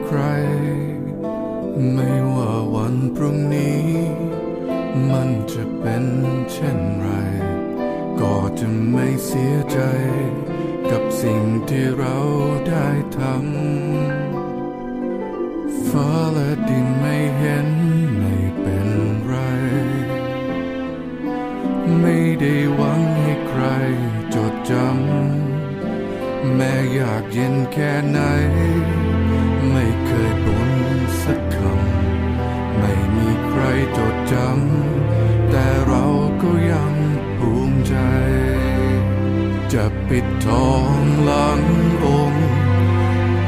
ใครไม่ว่าวันพรุ่งนี้มันจะเป็นเช่นไรก็จะไม่เสียใจกับสิ่งที่เราได้ทำฟ้าและดินไม่เห็นไม่เป็นไรไม่ได้หวังให้ใครจดจำแม้อยากเย็นแค่ไหนไม่เคยบ่นสักคำไม่มีใครจดจำแต่เราก็ยังภูมิใจจะปิดทองหลังองค์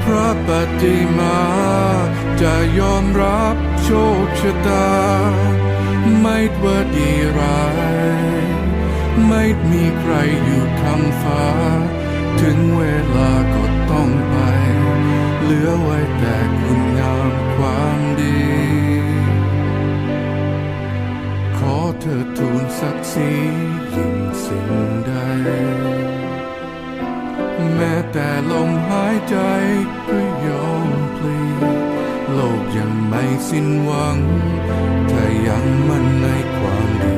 พระปฏิมาจะยอมรับโชคชะตาไม่ว่าดีร้ายไม่มีใครอยู่คำฟ้าถึงเวลาก็ต้องไปเหลือไว้แต่คุณงามความดีขอเธอทูลศักดิ์ศรียิ่งสิ่งใดแม้แต่ลมหายใจก็ยอมพลีโลกยังไม่สิ้นหวังถ้ายังมั่นในความดี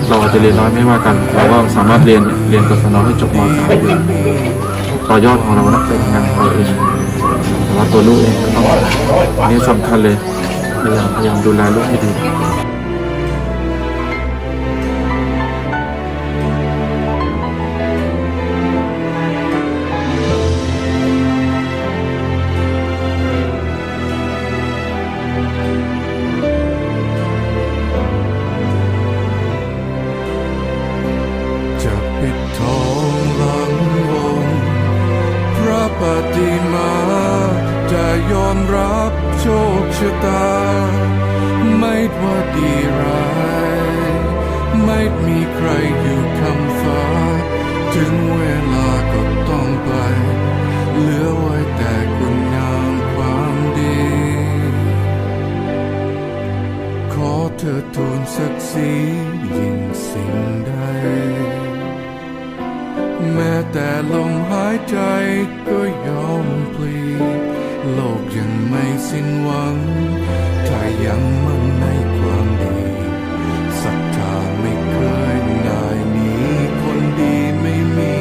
เราอาจจะเรียนน้อยไม่ว่ากันเราก็สามารถเรียนกศน.ให้จบม.3ได้ต่อยอดของเรานะเป็นงานของเราเองแต่ว่าตัวลูกเองก็ต้องอันนี้สำคัญเลยพยายามดูแลลูกให้ดีปิดทองหลังองค์พระปฏิมาจะยอมรับโชคชะตาไม่ว่าดีร้ายไม่มีใครอยู่คำฟ้าถึงเวลาก็ต้องไปเหลือไว้แต่คุณงามความดีขอเธอทูลศักดิ์ศรียิ่งสิ่งใดแม้แต่ลมหายใจก็ยอมพลีโลกยังไม่สิ้นหวังถ้ายังมั่นในความดีศรัทธาไม่เคยง่ายหนีคนดีไม่มี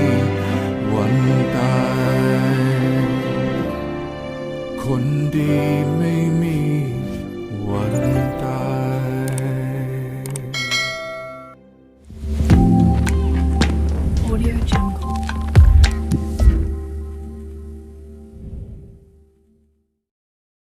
วันตายคนดีไม่มีวันตายAudio Jungle